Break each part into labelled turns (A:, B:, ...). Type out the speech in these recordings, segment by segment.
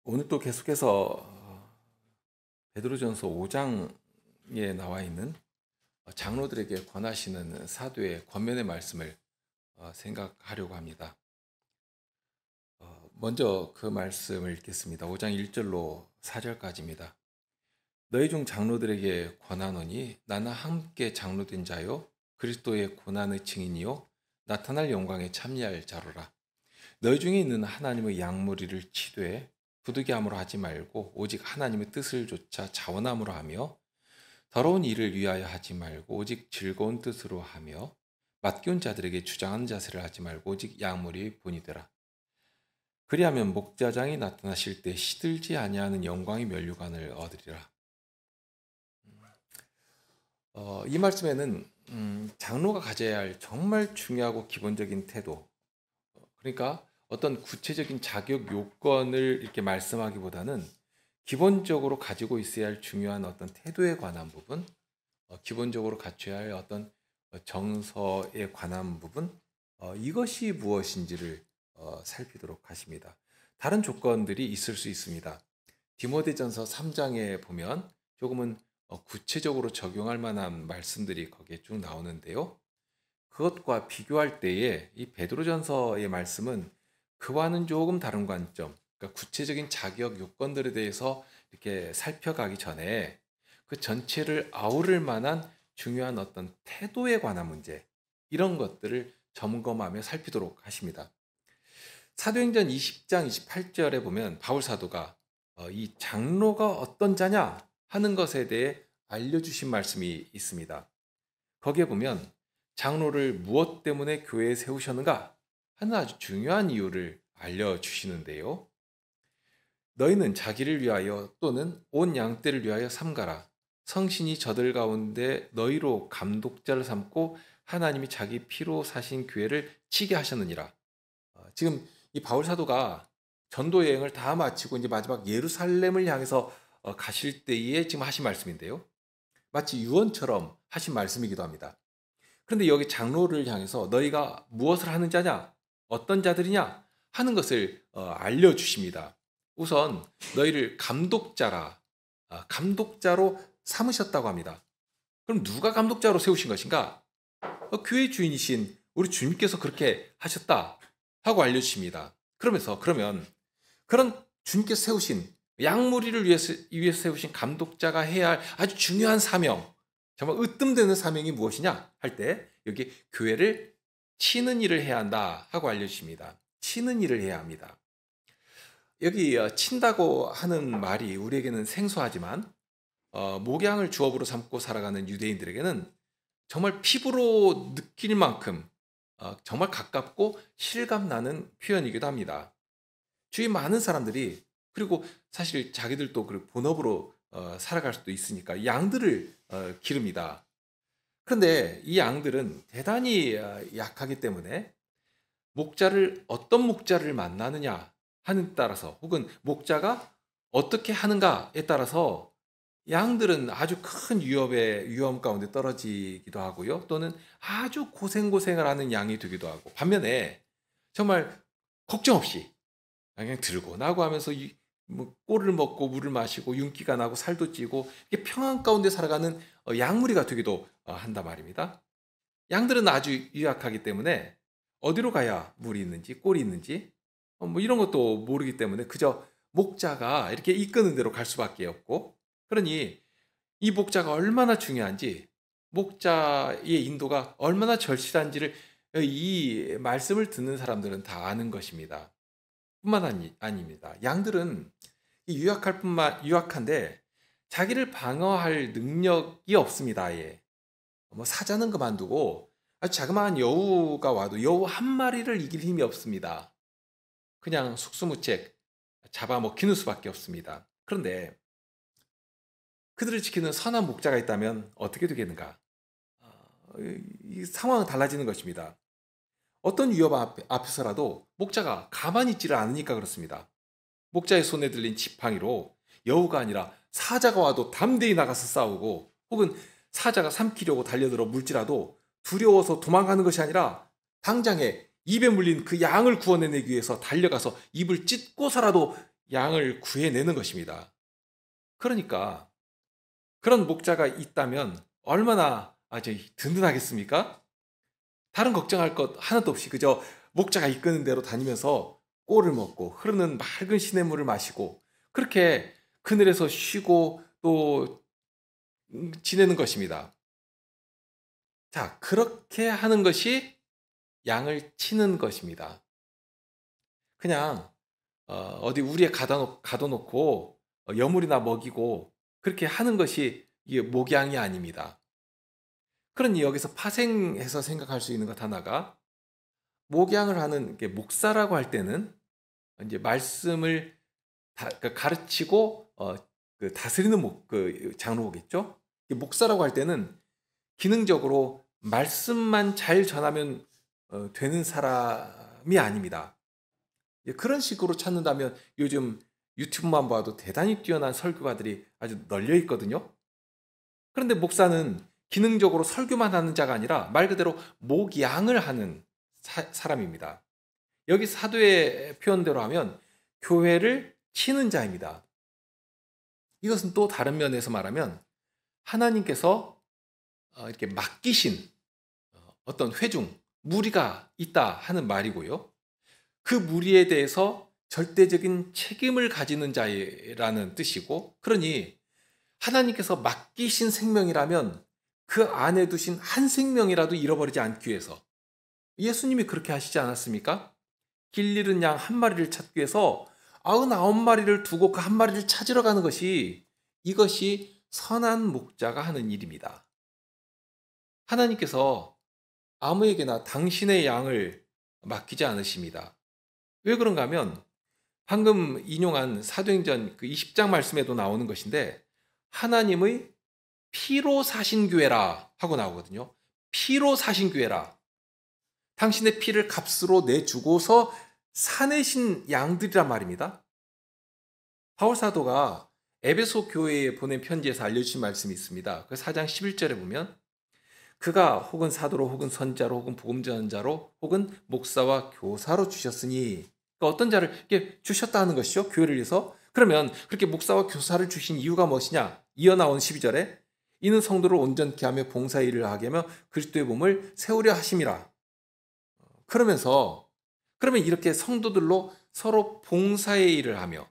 A: 오늘 또 계속해서 베드로전서 5장에 나와 있는 장로들에게 권하시는 사도의 권면의 말씀을 생각하려고 합니다. 먼저 그 말씀을 읽겠습니다. 5장 1절로 4절까지입니다. 너희 중 장로들에게 권하노니 나는 함께 장로된 자요 그리스도의 고난의 증인이요 나타날 영광에 참여할 자로라. 너희 중에 있는 하나님의 양무리를 치되 부득이함으로 하지 말고 오직 하나님의 뜻을 조차 자원함으로 하며 더러운 일을 위하여 하지 말고 오직 즐거운 뜻으로 하며 맡겨온 자들에게 주장하는 자세를 하지 말고 오직 양무리의 본이 되라. 그리하면 목자장이 나타나실 때 시들지 아니하는 영광의 면류관을 얻으리라. 이 말씀에는 장로가 가져야 할 정말 중요하고 기본적인 태도, 그러니까 어떤 구체적인 자격 요건을 이렇게 말씀하기보다는 기본적으로 가지고 있어야 할 중요한 어떤 태도에 관한 부분, 기본적으로 갖춰야 할 어떤 정서에 관한 부분, 이것이 무엇인지를 살피도록 하십니다. 다른 조건들이 있을 수 있습니다. 디모데전서 3장에 보면 조금은 구체적으로 적용할 만한 말씀들이 거기에 쭉 나오는데요. 그것과 비교할 때에 이 베드로전서의 말씀은 그와는 조금 다른 관점, 그러니까 구체적인 자격 요건들에 대해서 이렇게 살펴가기 전에 그 전체를 아우를 만한 중요한 어떤 태도에 관한 문제, 이런 것들을 점검하며 살피도록 하십니다. 사도행전 20장 28절에 보면 바울 사도가 이 장로가 어떤 자냐 하는 것에 대해 알려주신 말씀이 있습니다. 거기에 보면 장로를 무엇 때문에 교회에 세우셨는가 하는 아주 중요한 이유를 알려주시는데요. 너희는 자기를 위하여 또는 온 양떼를 위하여 삼가라. 성신이 저들 가운데 너희로 감독자를 삼고 하나님이 자기 피로 사신 교회를 치게 하셨느니라. 지금 이 바울 사도가 전도 여행을 다 마치고 이제 마지막 예루살렘을 향해서 가실 때에 지금 하신 말씀인데요. 마치 유언처럼 하신 말씀이기도 합니다. 그런데 여기 장로를 향해서 너희가 무엇을 하는 자냐, 어떤 자들이냐 하는 것을 알려주십니다. 우선 너희를 감독자라, 감독자로 삼으셨다고 합니다. 그럼 누가 감독자로 세우신 것인가? 교회 주인이신 우리 주님께서 그렇게 하셨다 하고 알려주십니다. 그러면 그런 주님께서 세우신 양무리를 위해서 세우신 감독자가 해야 할 아주 중요한 사명, 정말 으뜸되는 사명이 무엇이냐 할 때 여기 교회를 치는 일을 해야 한다 하고 알려주십니다. 치는 일을 해야 합니다. 여기 친다고 하는 말이 우리에게는 생소하지만 목양을 주업으로 삼고 살아가는 유대인들에게는 정말 피부로 느낄 만큼 정말 가깝고 실감나는 표현이기도 합니다. 주위 많은 사람들이, 그리고 사실 자기들도 본업으로 살아갈 수도 있으니까 양들을 기릅니다. 그런데 이 양들은 대단히 약하기 때문에 어떤 목자를 만나느냐 하는 따라서, 혹은 목자가 어떻게 하는가에 따라서 양들은 아주 큰 위험 가운데 떨어지기도 하고요. 또는 아주 고생을 하는 양이 되기도 하고, 반면에 정말 걱정 없이 그냥 들고 나고 하면서 꼴을 먹고 물을 마시고 윤기가 나고 살도 찌고 이게 평안 가운데 살아가는 양무리가 되기도 한단 말입니다. 양들은 아주 유약하기 때문에 어디로 가야 물이 있는지 꼴이 있는지 뭐 이런 것도 모르기 때문에 그저 목자가 이렇게 이끄는 대로 갈 수밖에 없고, 그러니 이 목자가 얼마나 중요한지, 목자의 인도가 얼마나 절실한지를 이 말씀을 듣는 사람들은 다 아는 것입니다. 뿐만 아닙니다. 양들은 유약한데 자기를 방어할 능력이 없습니다. 아예. 뭐 사자는 그만두고 아주 자그마한 여우가 와도 여우 한 마리를 이길 힘이 없습니다. 그냥 속수무책 잡아먹히는 수밖에 없습니다. 그런데 그들을 지키는 선한 목자가 있다면 어떻게 되겠는가? 이 상황은 달라지는 것입니다. 어떤 위협 앞에서라도 목자가 가만히 있지를 않으니까 그렇습니다. 목자의 손에 들린 지팡이로 여우가 아니라 사자가 와도 담대히 나가서 싸우고, 혹은 사자가 삼키려고 달려들어 물지라도 두려워서 도망가는 것이 아니라 당장에 입에 물린 그 양을 구원해내기 위해서 달려가서 입을 찢고서라도 양을 구해내는 것입니다. 그러니까 그런 목자가 있다면 얼마나 든든하겠습니까? 다른 걱정할 것 하나도 없이 그저 목자가 이끄는 대로 다니면서 꼴을 먹고 흐르는 맑은 시냇물을 마시고 그렇게 그늘에서 쉬고 또 지내는 것입니다. 자, 그렇게 하는 것이 양을 치는 것입니다. 그냥 어디 우리에 가둬놓고 여물이나 먹이고 그렇게 하는 것이 이게 목양이 아닙니다. 그러니 여기서 파생해서 생각할 수 있는 것 하나가 목양을 하는 목사라고 할 때는 이제 말씀을 가르치고 다스리는 장로겠죠. 목사라고 할 때는 기능적으로 말씀만 잘 전하면 되는 사람이 아닙니다. 그런 식으로 찾는다면 요즘 유튜브만 봐도 대단히 뛰어난 설교가들이 아주 널려 있거든요. 그런데 목사는 기능적으로 설교만 하는 자가 아니라 말 그대로 목양을 하는 사람입니다. 여기 사도의 표현대로 하면 교회를 치는 자입니다. 이것은 또 다른 면에서 말하면 하나님께서 이렇게 맡기신 어떤 회중, 무리가 있다 하는 말이고요. 그 무리에 대해서 절대적인 책임을 가지는 자라는 뜻이고, 그러니 하나님께서 맡기신 생명이라면 그 안에 두신 한 생명이라도 잃어버리지 않기 위해서 예수님이 그렇게 하시지 않았습니까? 길 잃은 양 한 마리를 찾기 위해서 99마리를 두고 그 한 마리를 찾으러 가는 이것이 선한 목자가 하는 일입니다. 하나님께서 아무에게나 당신의 양을 맡기지 않으십니다. 왜 그런가 하면 방금 인용한 사도행전 20장 말씀에도 나오는 것인데 하나님의 피로 사신 교회라 하고 나오거든요. 피로 사신 교회라. 당신의 피를 값으로 내주고서 사내신 양들이란 말입니다. 바울 사도가 에베소 교회에 보낸 편지에서 알려주신 말씀이 있습니다. 그 4장 11절에 보면 그가 혹은 사도로 혹은 선자로 혹은 복음 전자로 혹은 목사와 교사로 주셨으니 그러니까 어떤 자를 이렇게 주셨다는 것이죠. 교회를 위해서. 그러면 그렇게 목사와 교사를 주신 이유가 무엇이냐? 이어 나온 12절에 이는 성도를 온전케 하며 봉사의 일을 하게 하며 그리스도의 몸을 세우려 하심이라. 그러면 이렇게 성도들로 서로 봉사의 일을 하며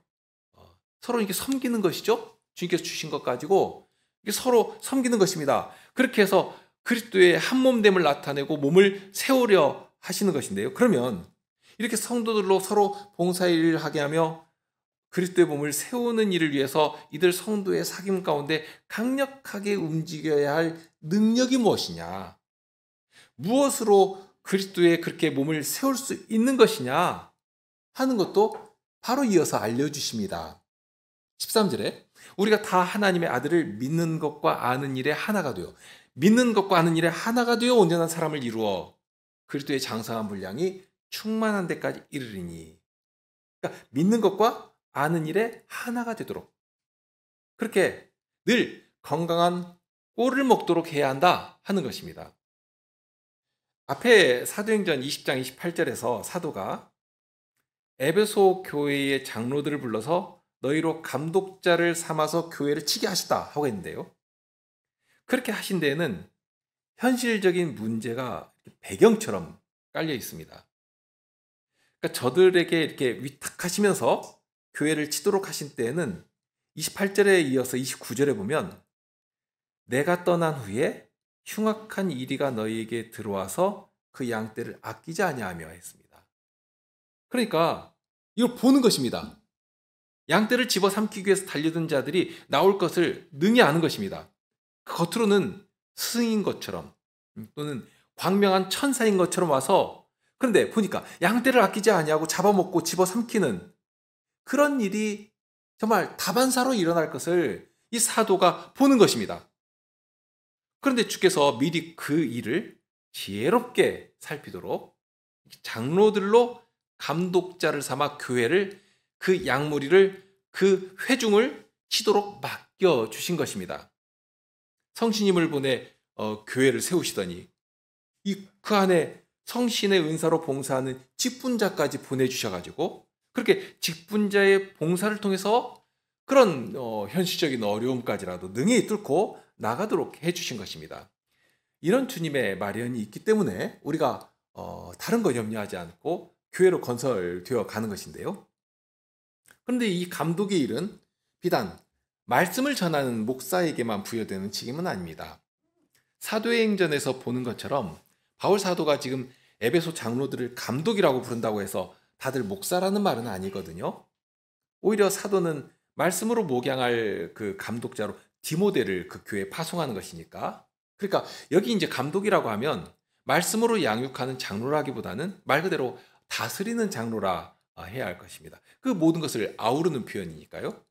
A: 서로 이렇게 섬기는 것이죠. 주님께서 주신 것 가지고 서로 섬기는 것입니다. 그렇게 해서 그리스도의 한몸됨을 나타내고 몸을 세우려 하시는 것인데요. 그러면 이렇게 성도들로 서로 봉사의 일을 하게 하며 그리스도의 몸을 세우는 일을 위해서 이들 성도의 사귐 가운데 강력하게 움직여야 할 능력이 무엇이냐? 무엇으로 그리스도의 그렇게 몸을 세울 수 있는 것이냐 하는 것도 바로 이어서 알려주십니다. 13절에 우리가 다 하나님의 아들을 믿는 것과 아는 일에 하나가 되어 믿는 것과 아는 일에 하나가 되어 온전한 사람을 이루어 그리스도의 장성한 분량이 충만한 데까지 이르리니 그러니까 믿는 것과 아는 일에 하나가 되도록 그렇게 늘 건강한 꼴을 먹도록 해야 한다 하는 것입니다. 앞에 사도행전 20장 28절에서 사도가 에베소 교회의 장로들을 불러서 너희로 감독자를 삼아서 교회를 치게 하시다 하고 했는데요. 그렇게 하신 데에는 현실적인 문제가 배경처럼 깔려 있습니다. 그러니까 저들에게 이렇게 위탁하시면서 교회를 치도록 하신 때에는 28절에 이어서 29절에 보면 내가 떠난 후에 흉악한 이리가 너희에게 들어와서 그 양떼를 아끼지 아니하며 했습니다. 그러니까 이걸 보는 것입니다. 양떼를 집어삼키기 위해서 달려든 자들이 나올 것을 능히 아는 것입니다. 겉으로는 스승인 것처럼 또는 광명한 천사인 것처럼 와서 그런데 보니까 양떼를 아끼지 아니하고 잡아먹고 집어삼키는 그런 일이 정말 다반사로 일어날 것을 이 사도가 보는 것입니다. 그런데 주께서 미리 그 일을 지혜롭게 살피도록 장로들로 감독자를 삼아 교회를 그 양무리를 그 회중을 치도록 맡겨주신 것입니다. 성신님을 보내 교회를 세우시더니 그 안에 성신의 은사로 봉사하는 직분자까지 보내주셔가지고 그렇게 직분자의 봉사를 통해서 그런 현실적인 어려움까지라도 능히 뚫고 나가도록 해주신 것입니다. 이런 주님의 마련이 있기 때문에 우리가 다른 거 염려하지 않고 교회로 건설되어 가는 것인데요. 그런데 이 감독의 일은 비단 말씀을 전하는 목사에게만 부여되는 책임은 아닙니다. 사도행전에서 보는 것처럼 바울 사도가 지금 에베소 장로들을 감독이라고 부른다고 해서 다들 목사라는 말은 아니거든요. 오히려 사도는 말씀으로 목양할 그 감독자로 디모데를 그 교회에 파송하는 것이니까. 그러니까 여기 이제 감독이라고 하면 말씀으로 양육하는 장로라기보다는 말 그대로 다스리는 장로라 해야 할 것입니다. 그 모든 것을 아우르는 표현이니까요.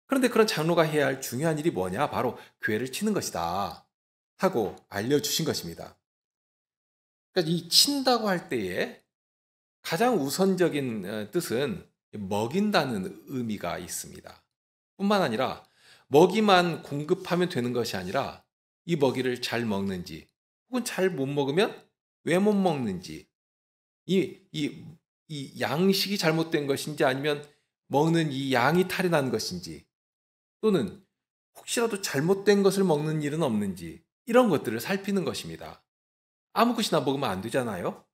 A: 그런데 그런 장로가 해야 할 중요한 일이 뭐냐? 바로 교회를 치는 것이다 하고 알려주신 것입니다. 그러니까 이 친다고 할 때에 가장 우선적인 뜻은 먹인다는 의미가 있습니다. 뿐만 아니라 먹이만 공급하면 되는 것이 아니라 이 먹이를 잘 먹는지 혹은 잘 못 먹으면 왜 못 먹는지 이 양식이 잘못된 것인지 아니면 먹는 이 양이 탈이 난 것인지 또는 혹시라도 잘못된 것을 먹는 일은 없는지 이런 것들을 살피는 것입니다. 아무 것이나 먹으면 안 되잖아요.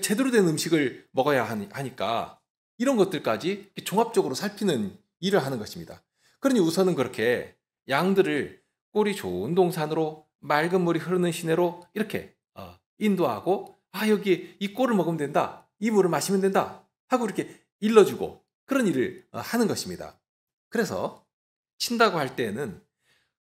A: 제대로 된 음식을 먹어야 하니까 이런 것들까지 종합적으로 살피는 일을 하는 것입니다. 그러니 우선은 그렇게 양들을 꼴이 좋은 동산으로 맑은 물이 흐르는 시내로 이렇게 인도하고 여기 이 꼴을 먹으면 된다. 이 물을 마시면 된다. 하고 이렇게 일러주고 그런 일을 하는 것입니다. 그래서 친다고 할 때에는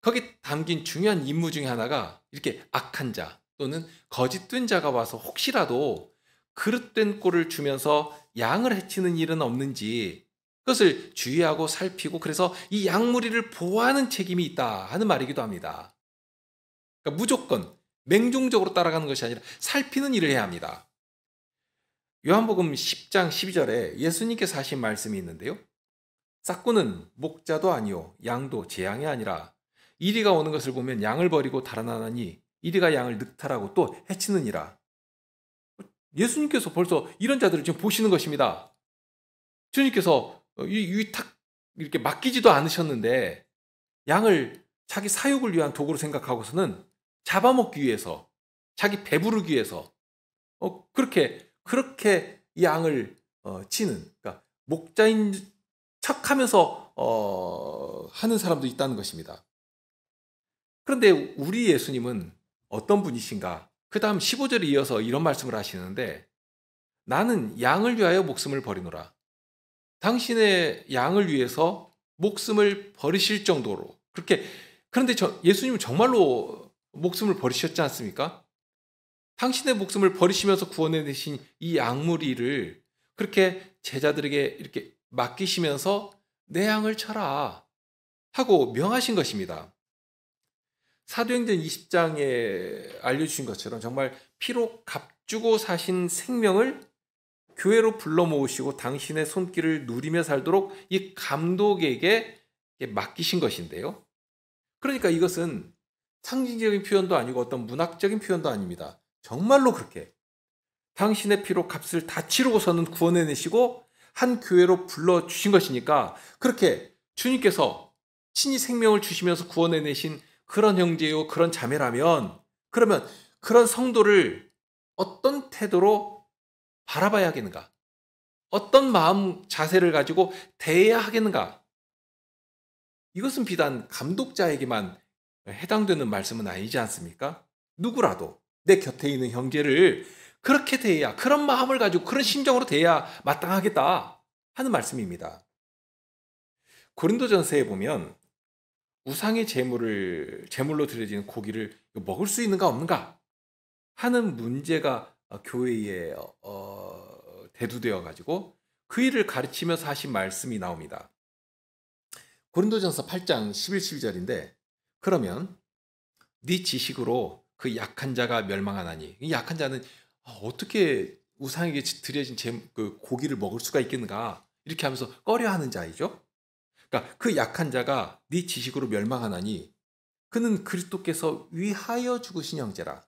A: 거기 담긴 중요한 임무 중에 하나가 이렇게 악한 자 또는 거짓된 자가 와서 혹시라도 그릇된 꼴을 주면서 양을 해치는 일은 없는지 그것을 주의하고 살피고 그래서 이 양무리를 보호하는 책임이 있다 하는 말이기도 합니다. 그러니까 무조건 맹종적으로 따라가는 것이 아니라 살피는 일을 해야 합니다. 요한복음 10장 12절에 예수님께서 하신 말씀이 있는데요. 싹꾼은 목자도 아니요 양도 제 양이 아니라 이리가 오는 것을 보면 양을 버리고 달아나니 이리가 양을 늑탈하고 또 해치느니라. 예수님께서 벌써 이런 자들을 지금 보시는 것입니다. 주님께서 탁 이렇게 맡기지도 않으셨는데 양을 자기 사육을 위한 도구로 생각하고서는 잡아먹기 위해서 자기 배부르기 위해서 그렇게 양을 치는 그러니까 목자인 척하면서 하는 사람도 있다는 것입니다. 그런데 우리 예수님은 어떤 분이신가? 그 다음 15절에 이어서 이런 말씀을 하시는데 나는 양을 위하여 목숨을 버리노라. 당신의 양을 위해서 목숨을 버리실 정도로 그런데 예수님은 정말로 목숨을 버리셨지 않습니까? 당신의 목숨을 버리시면서 구원해내신 이 양무리를 그렇게 제자들에게 이렇게 맡기시면서 내 양을 쳐라 하고 명하신 것입니다. 사도행전 20장에 알려주신 것처럼 정말 피로 값주고 사신 생명을 교회로 불러 모으시고 당신의 손길을 누리며 살도록 이 감독에게 맡기신 것인데요. 그러니까 이것은 상징적인 표현도 아니고 어떤 문학적인 표현도 아닙니다. 정말로 그렇게 당신의 피로 값을 다 치르고서는 구원해내시고 한 교회로 불러주신 것이니까 그렇게 주님께서 친히 생명을 주시면서 구원해내신 그런 형제요 그런 자매라면 그러면 그런 성도를 어떤 태도로 바라봐야 하겠는가? 어떤 마음 자세를 가지고 대해야 하겠는가? 이것은 비단 감독자에게만 해당되는 말씀은 아니지 않습니까? 누구라도 내 곁에 있는 형제를 그렇게 대해야 그런 마음을 가지고 그런 심정으로 대해야 마땅하겠다 하는 말씀입니다. 고린도전서에 보면 우상의 제물로 드려지는 고기를 먹을 수 있는가 없는가 하는 문제가 교회에 대두되어 가지고 그 일을 가르치면서 하신 말씀이 나옵니다. 고린도전서 8장 11, 12절인데 그러면 네 지식으로 그 약한 자가 멸망하나니 이 약한 자는 어떻게 우상에게 드려진 그 고기를 먹을 수가 있겠는가 이렇게 하면서 꺼려하는 자이죠. 그러니까 그 약한 자가 네 지식으로 멸망하나니 그는 그리스도께서 위하여 죽으신 형제라.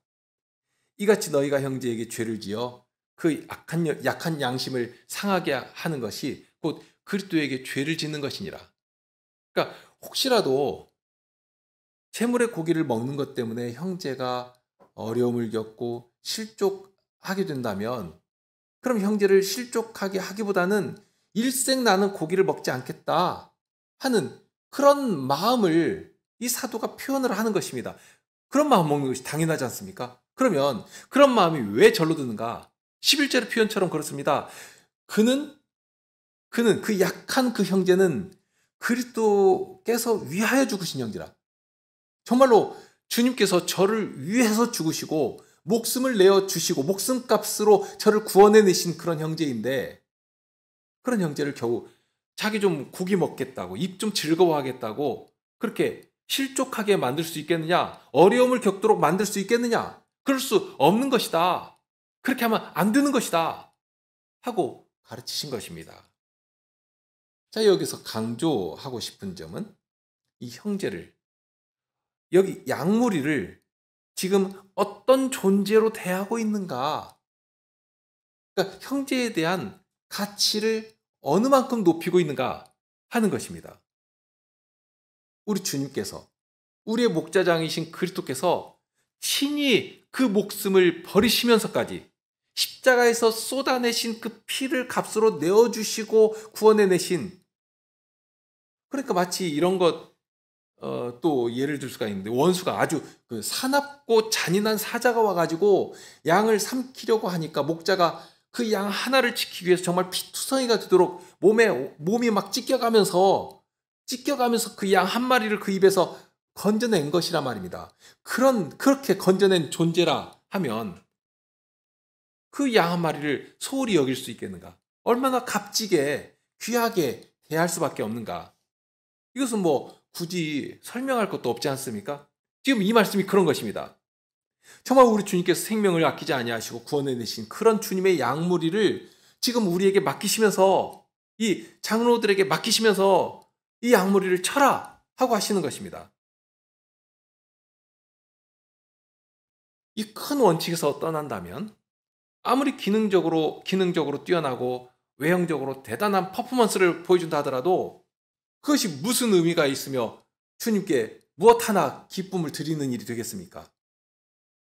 A: 이같이 너희가 형제에게 죄를 지어 그 약한 양심을 상하게 하는 것이 곧 그리스도에게 죄를 짓는 것이니라. 그러니까 혹시라도 재물의 고기를 먹는 것 때문에 형제가 어려움을 겪고 실족하게 된다면, 그럼 형제를 실족하게 하기보다는 일생 나는 고기를 먹지 않겠다 하는 그런 마음을 이 사도가 표현을 하는 것입니다. 그런 마음 먹는 것이 당연하지 않습니까? 그러면 그런 마음이 왜 절로 드는가? 11절의 표현처럼 그렇습니다. 그는 그 약한 그 형제는 그리스도께서 위하여 죽으신 형제라. 정말로 주님께서 저를 위해서 죽으시고 목숨을 내어 주시고 목숨값으로 저를 구원해내신 그런 형제인데, 그런 형제를 겨우 자기 좀 고기 먹겠다고, 입 좀 즐거워하겠다고 그렇게 실족하게 만들 수 있겠느냐? 어려움을 겪도록 만들 수 있겠느냐? 그럴 수 없는 것이다. 그렇게 하면 안 되는 것이다 하고 가르치신 것입니다. 자, 여기서 강조하고 싶은 점은 이 형제를, 여기 양무리를 지금 어떤 존재로 대하고 있는가? 그러니까 형제에 대한 가치를 어느 만큼 높이고 있는가 하는 것입니다. 우리 주님께서, 우리의 목자장이신 그리스도께서 친히 그 목숨을 버리시면서까지 십자가에서 쏟아내신 그 피를 값으로 내어주시고 구원해내신, 그러니까 마치 이런 것 또 예를 들 수가 있는데, 원수가 아주 그 사납고 잔인한 사자가 와가지고 양을 삼키려고 하니까 목자가 그 양 하나를 지키기 위해서 정말 피투성이가 되도록 몸이 막 찢겨가면서 그 양 한 마리를 그 입에서 건져낸 것이란 말입니다. 그렇게 건져낸 존재라 하면 그 양 한 마리를 소홀히 여길 수 있겠는가? 얼마나 값지게 귀하게 대할 수밖에 없는가? 이것은 뭐 굳이 설명할 것도 없지 않습니까? 지금 이 말씀이 그런 것입니다. 정말 우리 주님께서 생명을 아끼지 아니하시고 구원해내신 그런 주님의 양무리를 지금 우리에게 맡기시면서, 이 장로들에게 맡기시면서 이 양무리를 쳐라 하고 하시는 것입니다. 이 큰 원칙에서 떠난다면 아무리 기능적으로 뛰어나고 외형적으로 대단한 퍼포먼스를 보여준다 하더라도 그것이 무슨 의미가 있으며 주님께 무엇 하나 기쁨을 드리는 일이 되겠습니까?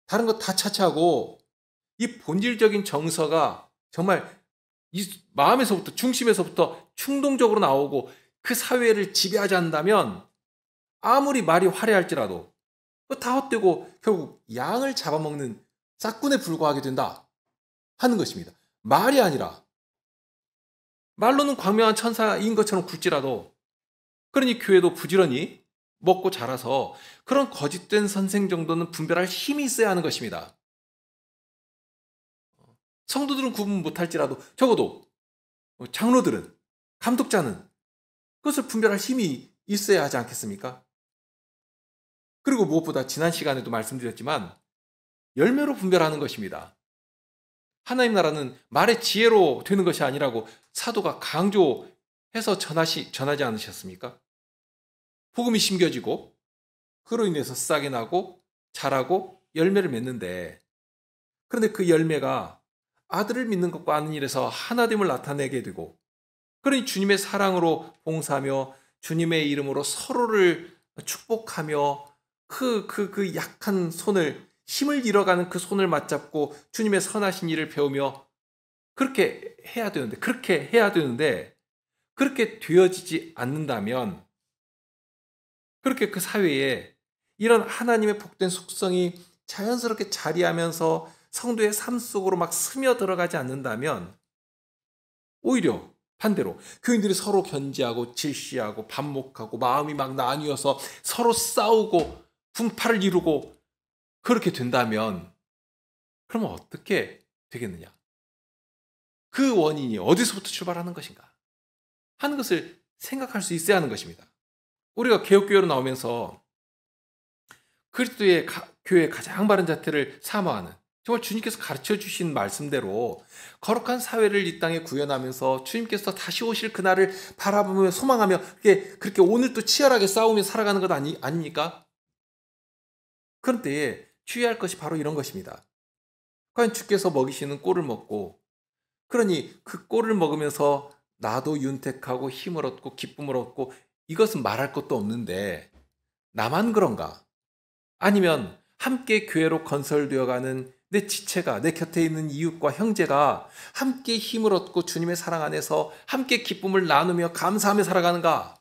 A: 다른 것 다 차치하고 이 본질적인 정서가 정말 이 마음에서부터, 중심에서부터 충동적으로 나오고 그 사회를 지배하지 않는다면 아무리 말이 화려할지라도 다 헛되고 결국 양을 잡아먹는 싹군에 불과하게 된다 하는 것입니다. 말이 아니라, 말로는 광명한 천사인 것처럼 굴지라도, 그러니 교회도 부지런히 먹고 자라서 그런 거짓된 선생 정도는 분별할 힘이 있어야 하는 것입니다. 성도들은 구분 못할지라도 적어도 장로들은, 감독자는 그것을 분별할 힘이 있어야 하지 않겠습니까? 그리고 무엇보다 지난 시간에도 말씀드렸지만 열매로 분별하는 것입니다. 하나님 나라는 말의 지혜로 되는 것이 아니라고 사도가 강조해서 전하지 않으셨습니까? 복음이 심겨지고 그로 인해서 싹이 나고 자라고 열매를 맺는데, 그런데 그 열매가 아들을 믿는 것과 아는 일에서 하나됨을 나타내게 되고, 그러니 주님의 사랑으로 봉사하며 주님의 이름으로 서로를 축복하며 그 약한 손을, 힘을 잃어가는 그 손을 맞잡고 주님의 선하신 일을 배우며 그렇게 해야 되는데 그렇게 되어지지 않는다면, 그렇게 그 사회에 이런 하나님의 복된 속성이 자연스럽게 자리하면서 성도의 삶 속으로 막 스며들어가지 않는다면, 오히려 반대로 교인들이 서로 견제하고 질시하고 반목하고 마음이 막 나뉘어서 서로 싸우고 분파를 이루고 그렇게 된다면, 그러면 어떻게 되겠느냐? 그 원인이 어디서부터 출발하는 것인가 하는 것을 생각할 수 있어야 하는 것입니다. 우리가 개혁교회로 나오면서 그리스도의 교회의 가장 바른 자태를 사모하는, 정말 주님께서 가르쳐 주신 말씀대로 거룩한 사회를 이 땅에 구현하면서 주님께서 다시 오실 그날을 바라보며 소망하며 그렇게 오늘 또 치열하게 싸우며 살아가는 것 아닙니까? 그런 때에 주의할 것이 바로 이런 것입니다. 과연 주께서 먹이시는 꼴을 먹고, 그러니 그 꼴을 먹으면서 나도 윤택하고 힘을 얻고 기쁨을 얻고, 이것은 말할 것도 없는데 나만 그런가? 아니면 함께 교회로 건설되어가는 내 지체가, 내 곁에 있는 이웃과 형제가 함께 힘을 얻고 주님의 사랑 안에서 함께 기쁨을 나누며 감사하며 살아가는가?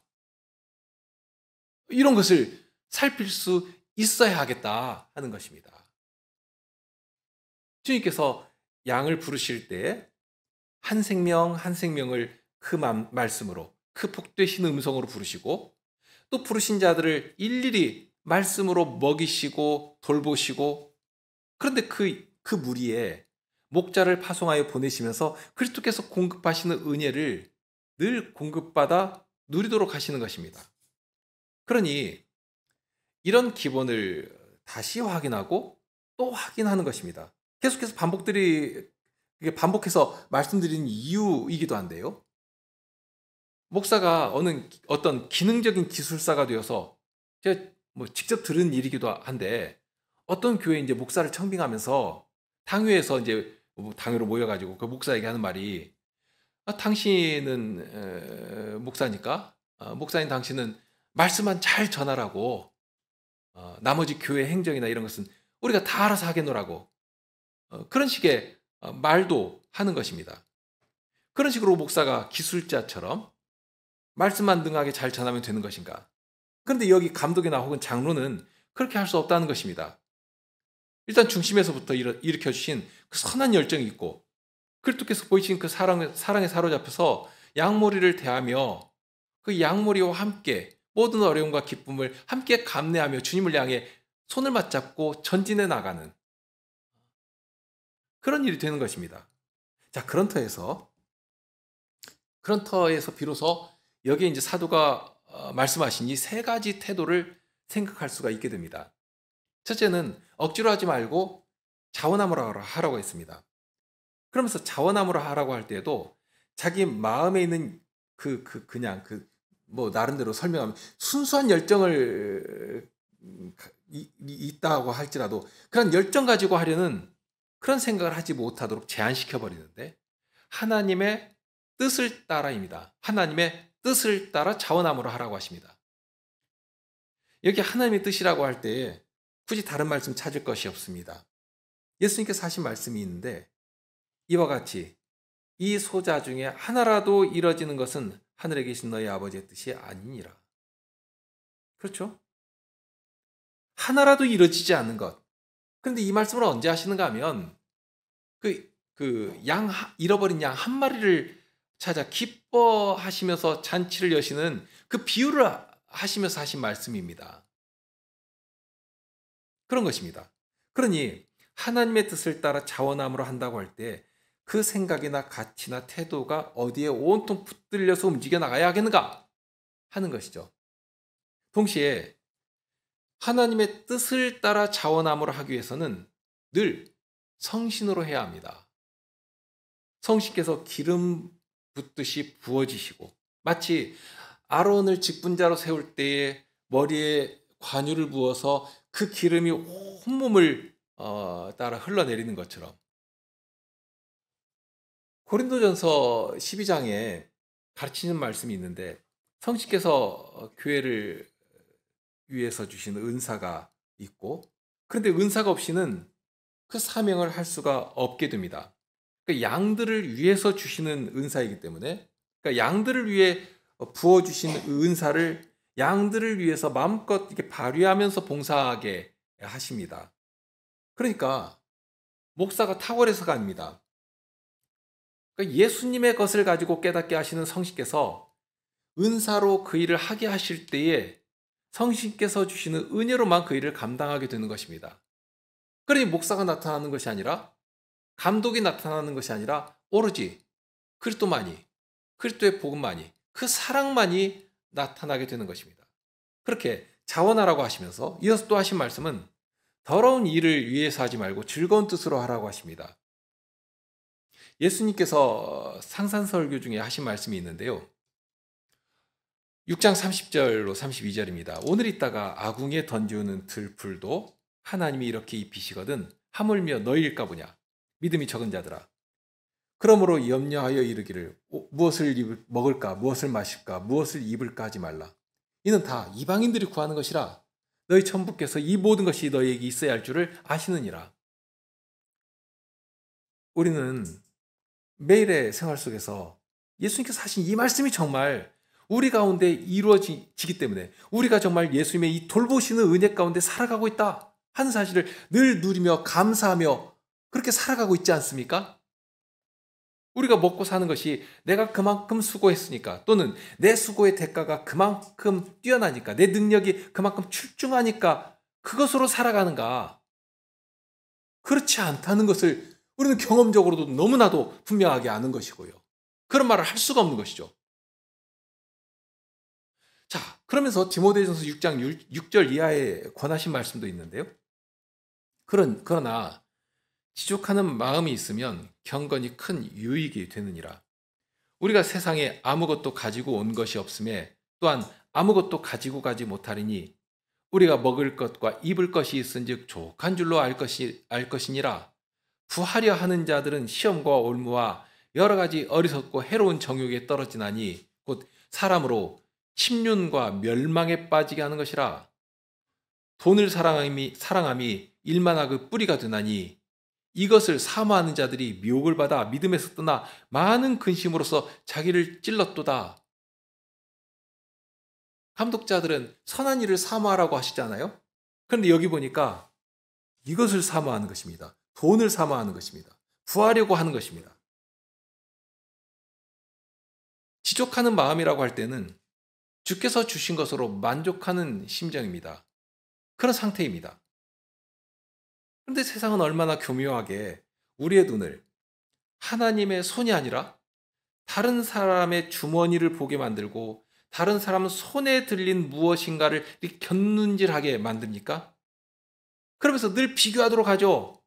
A: 이런 것을 살필 수 있어야 하겠다 하는 것입니다. 주님께서 양을 부르실 때 한 생명 한 생명을 그 말씀으로, 그 복되신 음성으로 부르시고, 또 부르신 자들을 일일이 말씀으로 먹이시고 돌보시고, 그런데 그 무리에 목자를 파송하여 보내시면서 그리스도께서 공급하시는 은혜를 늘 공급받아 누리도록 하시는 것입니다. 그러니 이런 기본을 다시 확인하고 또 확인하는 것입니다. 계속해서 반복해서 말씀드리는 이유이기도 한데요. 목사가 어떤 기능적인 기술사가 되어서, 제가 직접 들은 일이기도 한데, 어떤 교회 이제 목사를 청빙하면서 당회에서 이제 당회로 모여가지고 그 목사에게 하는 말이, 당신은 목사니까, 목사인 당신은 말씀만 잘 전하라고, 나머지 교회 행정이나 이런 것은 우리가 다 알아서 하겠노라고, 그런 식의 말도 하는 것입니다. 그런 식으로 목사가 기술자처럼 말씀만 능하게 잘 전하면 되는 것인가? 그런데 여기 감독이나 혹은 장로는 그렇게 할 수 없다는 것입니다. 일단 중심에서부터 일으켜 주신 그 선한 열정이 있고, 그리스도께서 보이신 그 사랑에 사로잡혀서 양머리를 대하며 그 양머리와 함께 모든 어려움과 기쁨을 함께 감내하며 주님을 향해 손을 맞잡고 전진해 나가는 그런 일이 되는 것입니다. 자, 그런 터에서 비로소 여기에 이제 사도가 말씀하신 이 세 가지 태도를 생각할 수가 있게 됩니다. 첫째는 억지로 하지 말고 자원함으로 하라고 했습니다. 그러면서 자원함으로 하라고 할 때에도 자기 마음에 있는 나름대로 설명하면 순수한 열정을 있다고 할지라도 그런 열정 가지고 하려는 그런 생각을 하지 못하도록 제한시켜 버리는데, 하나님의 뜻을 따라입니다. 하나님의 뜻을 따라 자원함으로 하라고 하십니다. 여기 하나님의 뜻이라고 할 때에 굳이 다른 말씀 찾을 것이 없습니다. 예수님께서 하신 말씀이 있는데, 이와 같이 이 소자 중에 하나라도 이뤄지는 것은 하늘에 계신 너희 아버지의 뜻이 아니니라. 그렇죠? 하나라도 이뤄지지 않는 것. 그런데 이 말씀을 언제 하시는가 하면 잃어버린 양 한 마리를 찾아 기뻐하시면서 잔치를 여시는 그 비유를 하시면서 하신 말씀입니다. 그런 것입니다. 그러니 하나님의 뜻을 따라 자원함으로 한다고 할 때 그 생각이나 가치나 태도가 어디에 온통 붙들려서 움직여 나가야 하겠는가 하는 것이죠. 동시에 하나님의 뜻을 따라 자원함으로 하기 위해서는 늘 성신으로 해야 합니다. 성신께서 기름 붓듯이 부어지시고, 마치 아론을 직분자로 세울 때에 머리에 관유를 부어서 그 기름이 온몸을 따라 흘러내리는 것처럼, 고린도전서 12장에 가르치는 말씀이 있는데, 성신께서 교회를 위해서 주시는 은사가 있고, 그런데 은사가 없이는 그 사명을 할 수가 없게 됩니다. 그러니까 양들을 위해서 주시는 은사이기 때문에, 그러니까 양들을 위해 부어주신 은사를 양들을 위해서 마음껏 이렇게 발휘하면서 봉사하게 하십니다. 그러니까 목사가 탁월해서가 아닙니다. 그러니까 예수님의 것을 가지고 깨닫게 하시는 성신께서 은사로 그 일을 하게 하실 때에 성신께서 주시는 은혜로만 그 일을 감당하게 되는 것입니다. 그러니 목사가 나타나는 것이 아니라, 감독이 나타나는 것이 아니라 오로지 그리스도만이, 그리스도의 복음만이, 그 사랑만이 나타나게 되는 것입니다. 그렇게 자원하라고 하시면서 이어서 또 하신 말씀은 더러운 일을 위해서 하지 말고 즐거운 뜻으로 하라고 하십니다. 예수님께서 상산설교 중에 하신 말씀이 있는데요. 6장 30절로 32절입니다. 오늘 있다가 아궁이에 던지우는 들풀도 하나님이 이렇게 입히시거든 하물며 너희일까 보냐. 믿음이 적은 자들아. 그러므로 염려하여 이르기를 무엇을 먹을까, 무엇을 마실까, 무엇을 입을까 하지 말라. 이는 다 이방인들이 구하는 것이라. 너희 천부께서 이 모든 것이 너희에게 있어야 할 줄을 아시느니라. 우리는 매일의 생활 속에서 예수님께서 하신 이 말씀이 정말 우리 가운데 이루어지기 때문에 우리가 정말 예수님의 이 돌보시는 은혜 가운데 살아가고 있다 하는 사실을 늘 누리며 감사하며 그렇게 살아가고 있지 않습니까? 우리가 먹고 사는 것이 내가 그만큼 수고했으니까, 또는 내 수고의 대가가 그만큼 뛰어나니까, 내 능력이 그만큼 출중하니까 그것으로 살아가는가? 그렇지 않다는 것을 우리는 경험적으로도 너무나도 분명하게 아는 것이고요. 그런 말을 할 수가 없는 것이죠. 자, 그러면서 디모데전서 6장 6절 이하에 권하신 말씀도 있는데요. 그러나 지족하는 마음이 있으면 경건이 큰 유익이 되느니라. 우리가 세상에 아무것도 가지고 온 것이 없음에 또한 아무것도 가지고 가지 못하리니 우리가 먹을 것과 입을 것이 있은즉 족한 줄로 알 것이니라. 부하려 하는 자들은 시험과 올무와 여러 가지 어리석고 해로운 정욕에 떨어지나니 곧 사람으로 침륜과 멸망에 빠지게 하는 것이라. 돈을 사랑함이 일만하고 뿌리가 되나니 이것을 사모하는 자들이 미혹을 받아 믿음에서 떠나 많은 근심으로써 자기를 찔렀도다. 감독자들은 선한 일을 사모하라고 하시잖아요. 그런데 여기 보니까 이것을 사모하는 것입니다. 돈을 사모하는 것입니다. 구하려고 하는 것입니다. 지족하는 마음이라고 할 때는 주께서 주신 것으로 만족하는 심정입니다. 그런 상태입니다. 그런데 세상은 얼마나 교묘하게 우리의 눈을 하나님의 손이 아니라 다른 사람의 주머니를 보게 만들고 다른 사람 손에 들린 무엇인가를 곁눈질하게 만듭니까? 그러면서 늘 비교하도록 하죠.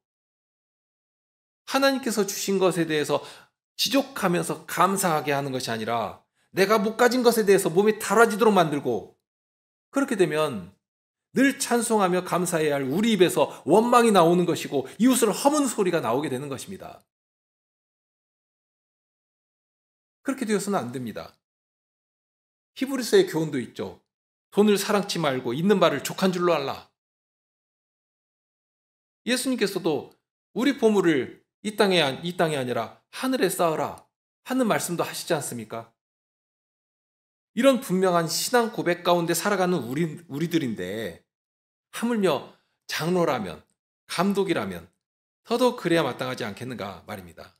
A: 하나님께서 주신 것에 대해서 지족하면서 감사하게 하는 것이 아니라 내가 못 가진 것에 대해서 몸이 달아지도록 만들고, 그렇게 되면 늘 찬송하며 감사해야 할 우리 입에서 원망이 나오는 것이고 이웃을 허문 소리가 나오게 되는 것입니다. 그렇게 되어서는 안 됩니다. 히브리서의 교훈도 있죠. 돈을 사랑치 말고 있는 바를 족한 줄로 알라. 예수님께서도 우리 보물을 이 땅이 아니라 하늘에 쌓으라 하는 말씀도 하시지 않습니까? 이런 분명한 신앙 고백 가운데 살아가는 우리들인데 하물며 장로라면, 감독이라면 더더욱 그래야 마땅하지 않겠는가 말입니다.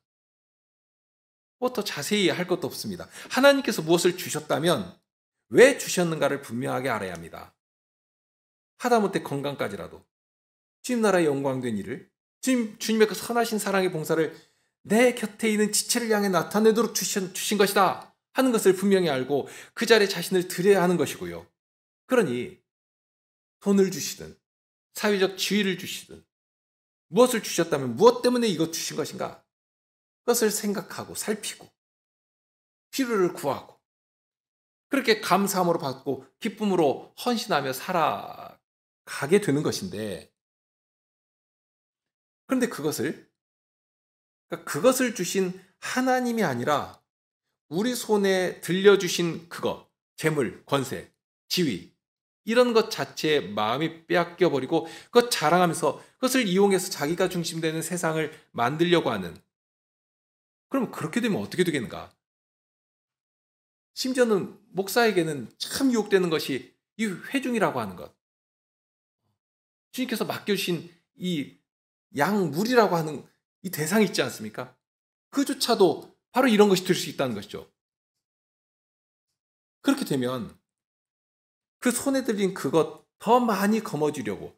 A: 뭐 더 자세히 할 것도 없습니다. 하나님께서 무엇을 주셨다면 왜 주셨는가를 분명하게 알아야 합니다. 하다못해 건강까지라도 주님 나라의 영광된 일을, 주님의 그 선하신 사랑의 봉사를 내 곁에 있는 지체를 향해 나타내도록 주신 것이다 하는 것을 분명히 알고 그 자리에 자신을 드려야 하는 것이고요. 그러니 돈을 주시든 사회적 지위를 주시든 무엇을 주셨다면 무엇 때문에 이것 주신 것인가, 그것을 생각하고 살피고 필요를 구하고 그렇게 감사함으로 받고 기쁨으로 헌신하며 살아가게 되는 것인데, 그런데 그것을 주신 하나님이 아니라 우리 손에 들려주신 그것, 재물, 권세, 지위, 이런 것 자체에 마음이 빼앗겨버리고 그것 자랑하면서 그것을 이용해서 자기가 중심되는 세상을 만들려고 하는, 그럼 그렇게 되면 어떻게 되겠는가? 심지어는 목사에게는 참 유혹되는 것이 이 회중이라고 하는 것. 주님께서 맡겨주신 이 양물이라고 하는 이 대상이 있지 않습니까? 그조차도 바로 이런 것이 될 수 있다는 것이죠. 그렇게 되면 그 손에 들린 그것 더 많이 거머쥐려고,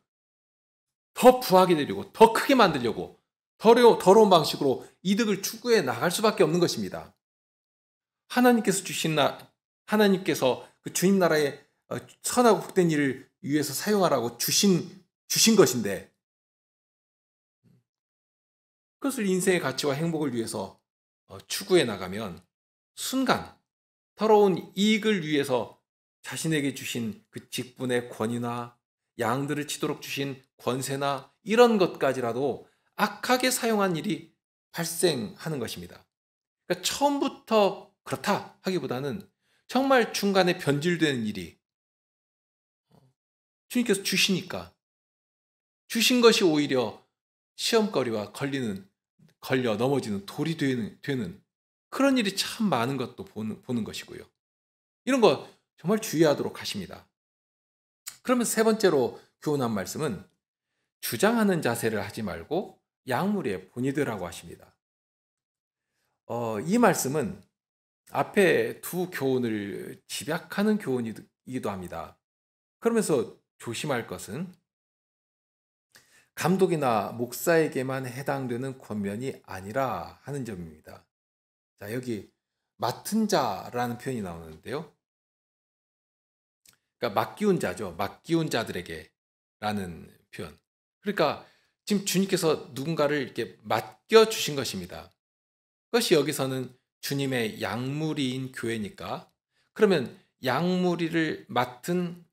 A: 더 부하게 되려고, 더 크게 만들려고 더러운 방식으로 이득을 추구해 나갈 수밖에 없는 것입니다. 하나님께서 그 주님 나라의 선하고 복된 일을 위해서 사용하라고 주신 것인데, 그것을 인생의 가치와 행복을 위해서 추구해 나가면 순간 더러운 이익을 위해서 자신에게 주신 그 직분의 권위나 양들을 치도록 주신 권세나 이런 것까지라도 악하게 사용한 일이 발생하는 것입니다. 그러니까 처음부터 그렇다 하기보다는 정말 중간에 변질되는 일이 주님께서 주시니까 주신 것이 오히려 시험거리와 걸려 넘어지는 돌이 되는 그런 일이 참 많은 것도 보는 것이고요. 이런 거 정말 주의하도록 하십니다. 그러면 세 번째로 교훈한 말씀은 주장하는 자세를 하지 말고 약물에 본이되라고 하십니다. 이 말씀은 앞에 두 교훈을 집약하는 교훈이기도 합니다. 그러면서 조심할 것은 감독이나 목사에게만 해당되는 권면이 아니라 하는 점입니다. 자, 여기 맡은 자라는 표현이 나오는데요. 그러니까 맡기운 자죠. 맡기운 자들에게 라는 표현. 그러니까 지금 주님께서 누군가를 이렇게 맡겨 주신 것입니다. 그것이 여기서는 주님의 양무리인 교회니까 그러면 양무리를 맡은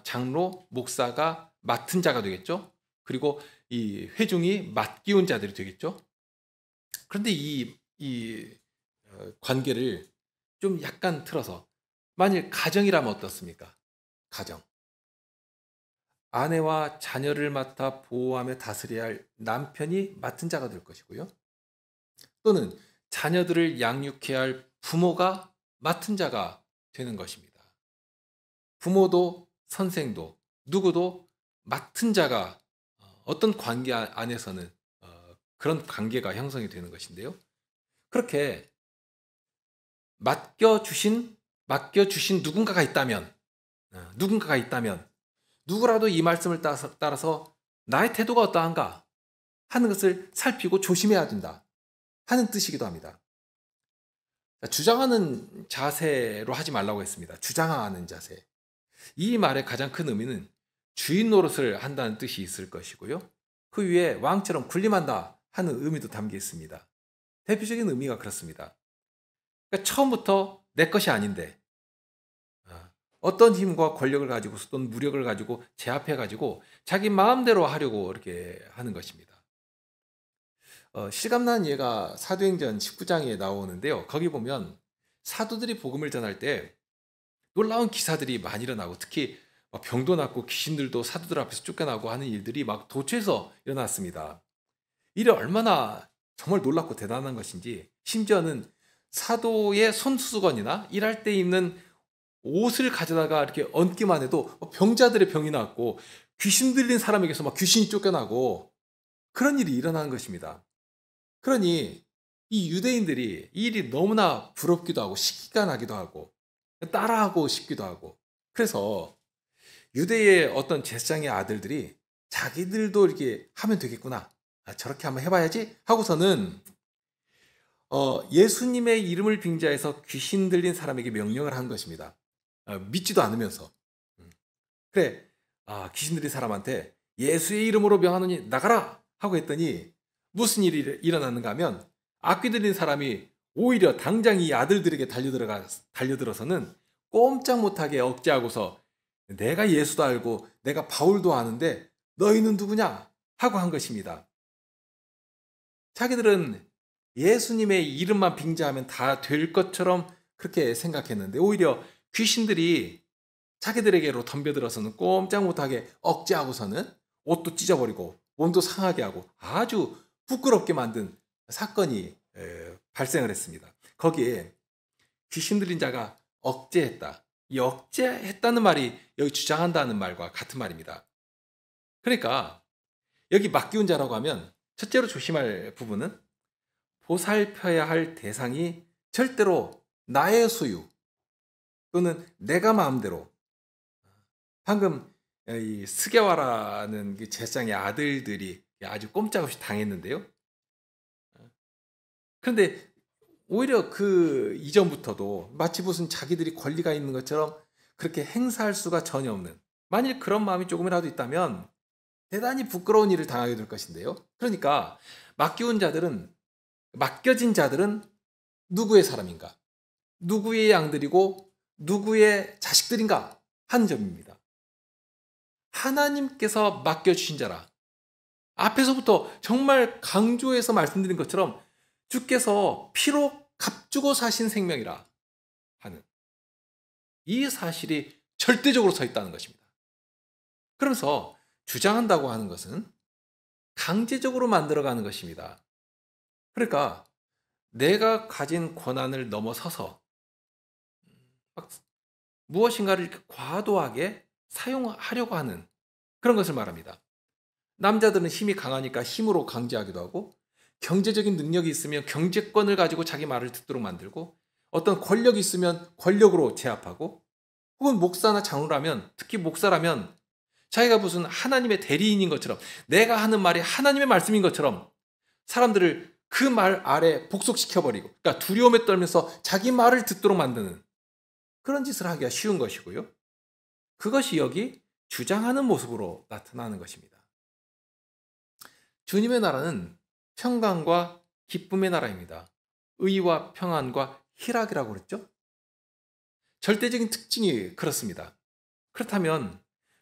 A: 장로, 목사가 맡은 자가 되겠죠. 그리고 이 회중이 맡기운 자들이 되겠죠. 그런데 이 관계를 좀 약간 틀어서 만일 가정이라면 어떻습니까? 가정. 아내와 자녀를 맡아 보호하며 다스려야 할 남편이 맡은 자가 될 것이고요. 또는 자녀들을 양육해야 할 부모가 맡은 자가 되는 것입니다. 부모도 선생도 누구도 맡은 자가 어떤 관계 안에서는 그런 관계가 형성이 되는 것인데요. 그렇게 맡겨주신 누군가가 있다면 누구라도 이 말씀을 따라서 나의 태도가 어떠한가 하는 것을 살피고 조심해야 된다 하는 뜻이기도 합니다. 주장하는 자세로 하지 말라고 했습니다. 주장하는 자세. 이 말의 가장 큰 의미는 주인 노릇을 한다는 뜻이 있을 것이고요. 그 위에 왕처럼 군림한다 하는 의미도 담겨 있습니다. 대표적인 의미가 그렇습니다. 그러니까 처음부터 내 것이 아닌데 어떤 힘과 권력을 가지고 또는 무력을 가지고 제압해 가지고 자기 마음대로 하려고 이렇게 하는 것입니다. 실감나는 예가 사도행전 19장에 나오는데요. 거기 보면 사도들이 복음을 전할 때 놀라운 기사들이 많이 일어나고 특히 병도 낫고 귀신들도 사도들 앞에서 쫓겨나고 하는 일들이 막 도처에서 일어났습니다. 이게 얼마나 정말 놀랍고 대단한 것인지 심지어는 사도의 손수건이나 일할 때 입는 옷을 가져다가 이렇게 얹기만 해도 병자들의 병이 낫고 귀신 들린 사람에게서 막 귀신이 쫓겨나고 그런 일이 일어나는 것입니다. 그러니 이 유대인들이 이 일이 너무나 부럽기도 하고 시기가 나기도 하고 따라하고 싶기도 하고 그래서 유대의 어떤 제사장의 아들들이 자기들도 이렇게 하면 되겠구나 저렇게 한번 해봐야지 하고서는 예수님의 이름을 빙자해서 귀신 들린 사람에게 명령을 한 것입니다. 믿지도 않으면서 그래 귀신 들린 사람한테 예수의 이름으로 명하노니 나가라 하고 했더니 무슨 일이 일어났는가 하면 악귀 들린 사람이 오히려 당장 이 아들들에게 달려들어서는 꼼짝 못하게 억제하고서 내가 예수도 알고 내가 바울도 아는데 너희는 누구냐 하고 한 것입니다. 자기들은 예수님의 이름만 빙자하면 다 될 것처럼 그렇게 생각했는데 오히려 귀신들이 자기들에게로 덤벼들어서는 꼼짝 못하게 억제하고서는 옷도 찢어버리고 몸도 상하게 하고 아주 부끄럽게 만든 사건이 발생을 했습니다. 거기에 귀신 들린 자가 억제했다. 이 억제했다는 말이 여기 주장한다는 말과 같은 말입니다. 그러니까 여기 맡기운 자라고 하면 첫째로 조심할 부분은 보살펴야 할 대상이 절대로 나의 소유 또는 내가 마음대로 방금 이 스게와라는 제사장의 아들들이 아주 꼼짝없이 당했는데요. 그런데 오히려 그 이전부터도 마치 무슨 자기들이 권리가 있는 것처럼 그렇게 행사할 수가 전혀 없는 만일 그런 마음이 조금이라도 있다면 대단히 부끄러운 일을 당하게 될 것인데요. 그러니까 맡겨진 자들은 누구의 사람인가? 누구의 양들이고 누구의 자식들인가? 하는 점입니다. 하나님께서 맡겨주신 자라. 앞에서부터 정말 강조해서 말씀드린 것처럼 주께서 피로 값주고 사신 생명이라 하는 이 사실이 절대적으로 서 있다는 것입니다. 그러면서 주장한다고 하는 것은 강제적으로 만들어가는 것입니다. 그러니까 내가 가진 권한을 넘어서서 무엇인가를 이렇게 과도하게 사용하려고 하는 그런 것을 말합니다. 남자들은 힘이 강하니까 힘으로 강제하기도 하고, 경제적인 능력이 있으면 경제권을 가지고 자기 말을 듣도록 만들고, 어떤 권력이 있으면 권력으로 제압하고, 혹은 목사나 장로라면, 특히 목사라면 자기가 무슨 하나님의 대리인인 것처럼, 내가 하는 말이 하나님의 말씀인 것처럼 사람들을 그 말 아래 복속시켜버리고, 그러니까 두려움에 떨면서 자기 말을 듣도록 만드는 그런 짓을 하기가 쉬운 것이고요. 그것이 여기 주장하는 모습으로 나타나는 것입니다. 주님의 나라는 평강과 기쁨의 나라입니다. 의와 평안과 희락이라고 그랬죠? 절대적인 특징이 그렇습니다. 그렇다면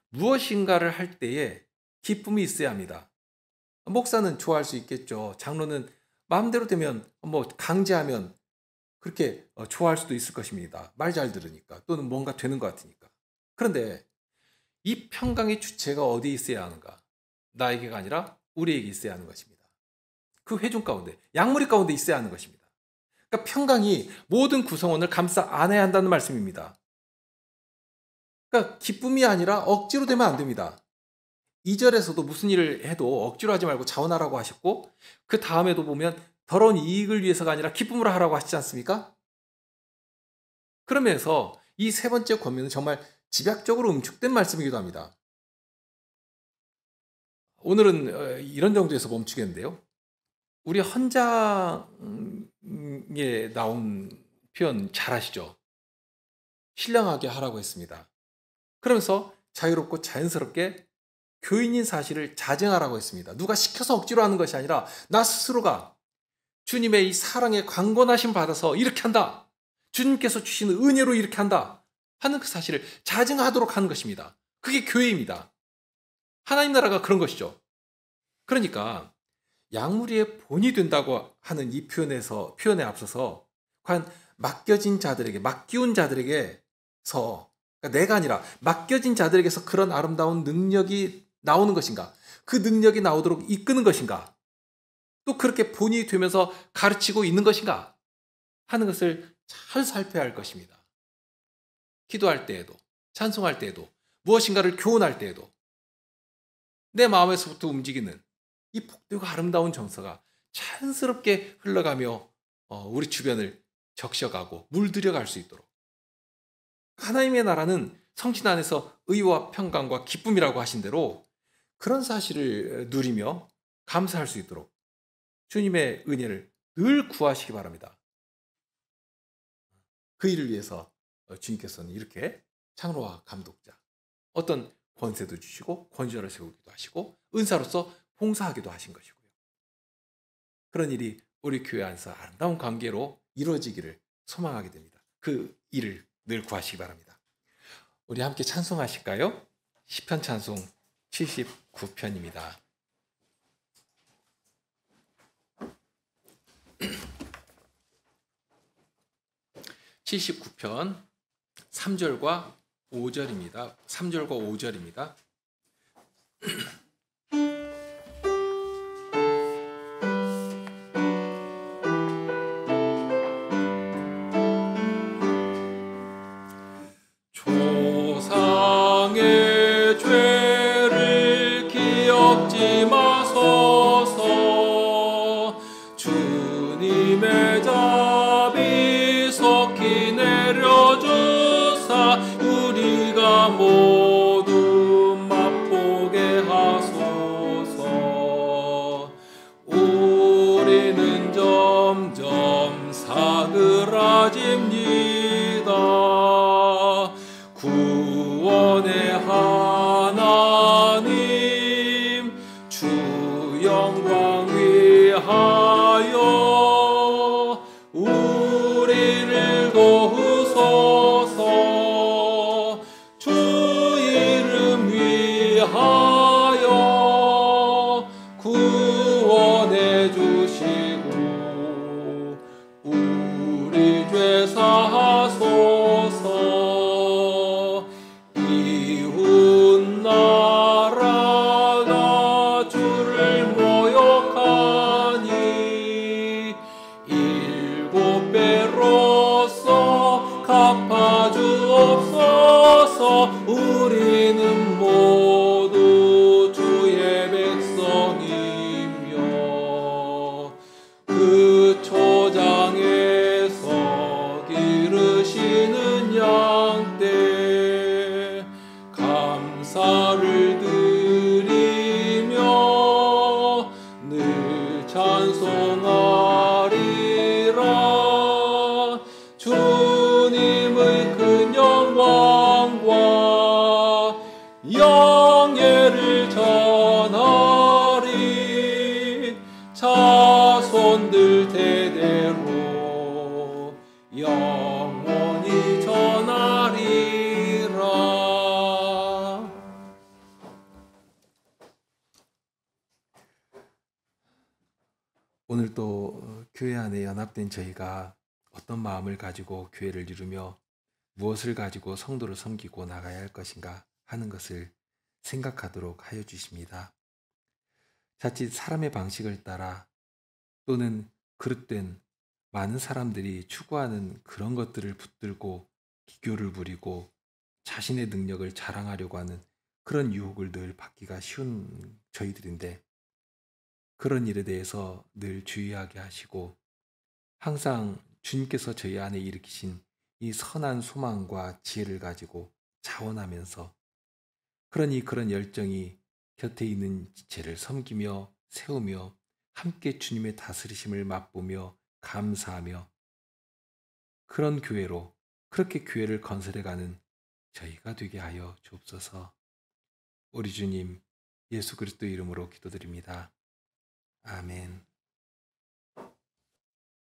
A: 무엇인가를 할 때에 기쁨이 있어야 합니다. 목사는 좋아할 수 있겠죠. 장로는 마음대로 되면 강제하면 그렇게 좋아할 수도 있을 것입니다. 말 잘 들으니까, 또는 뭔가 되는 것 같으니까. 그런데 이 평강의 주체가 어디에 있어야 하는가? 나에게가 아니라 우리에게 있어야 하는 것입니다. 그 회중 가운데, 양무리 가운데 있어야 하는 것입니다. 그러니까 평강이 모든 구성원을 감싸 안아야 한다는 말씀입니다. 그러니까 기쁨이 아니라 억지로 되면 안 됩니다. 2절에서도 무슨 일을 해도 억지로 하지 말고 자원하라고 하셨고, 그 다음에도 보면 더러운 이익을 위해서가 아니라 기쁨으로 하라고 하시지 않습니까? 그러면서 이 세 번째 권면은 정말 집약적으로 응축된 말씀이기도 합니다. 오늘은 이런 정도에서 멈추겠는데요. 우리 헌장에 나온 표현 잘 아시죠? 신령하게 하라고 했습니다. 그러면서 자유롭고 자연스럽게 교인인 사실을 자정하라고 했습니다. 누가 시켜서 억지로 하는 것이 아니라 나 스스로가 주님의 이 사랑의 강권하심 받아서 이렇게 한다. 주님께서 주시는 은혜로 이렇게 한다. 하는 그 사실을 자증하도록 하는 것입니다. 그게 교회입니다. 하나님 나라가 그런 것이죠. 그러니까 양무리의 본이 된다고 하는 이 표현에 앞서서 과연 맡겨진 자들에게, 맡기운 자들에게서, 그러니까 내가 아니라 맡겨진 자들에게서 그런 아름다운 능력이 나오는 것인가? 그 능력이 나오도록 이끄는 것인가? 또 그렇게 본이 되면서 가르치고 있는 것인가? 하는 것을 잘 살펴야 할 것입니다. 기도할 때에도, 찬송할 때에도, 무엇인가를 교훈할 때에도 내 마음에서부터 움직이는 이 복되고 아름다운 정서가 자연스럽게 흘러가며 우리 주변을 적셔가고 물들여갈 수 있도록, 하나님의 나라는 성신 안에서 의와 평강과 기쁨이라고 하신 대로 그런 사실을 누리며 감사할 수 있도록 주님의 은혜를 늘 구하시기 바랍니다. 그 일을 위해서 주님께서는 이렇게 장로와 감독자, 어떤 권세도 주시고 권좌를 세우기도 하시고 은사로서 봉사하기도 하신 것이고요. 그런 일이 우리 교회 안에서 아름다운 관계로 이루어지기를 소망하게 됩니다. 그 일을 늘 구하시기 바랍니다. 우리 함께 찬송하실까요? 시편 찬송 79편입니다. (79편) 3절과 5절입니다. 3절과 5절입니다. 조상의 죄를 기억지 마소서. 주님의 자비 속히 내려주사 우리가 모두 맛보게 하소서. 우리는 점점 사그라집니다. 구원의 하나님 주 영광 위하여 우리를 도우소서. 주 이름 위하여 구원해 주시고 제사하소서. 이웃 나라가 주를 모욕하니 일곱 배로서 갚아주옵소서. 우리는 모두 주의 백성이며 그 초장에서 기르시는 양떼 감사를 드리며 늘 찬송하리라. 주님의 큰 영광과 영예를 전하리. 자손들 대대로 영원히 전하리라. 오늘 또 교회 안에 연합된 저희가 어떤 마음을 가지고 교회를 이루며 무엇을 가지고 성도를 섬기고 나가야 할 것인가 하는 것을 생각하도록 하여 주십니다. 자칫 사람의 방식을 따라 또는 그릇된 많은 사람들이 추구하는 그런 것들을 붙들고 기교를 부리고 자신의 능력을 자랑하려고 하는 그런 유혹을 늘 받기가 쉬운 저희들인데, 그런 일에 대해서 늘 주의하게 하시고 항상 주님께서 저희 안에 일으키신 이 선한 소망과 지혜를 가지고 자원하면서 그런 열정이 곁에 있는 지체를 섬기며 세우며 함께 주님의 다스리심을 맛보며 감사하며 그런 교회로, 그렇게 교회를 건설해가는 저희가 되게 하여 주옵소서. 우리 주님 예수 그리스도 이름으로 기도드립니다. 아멘.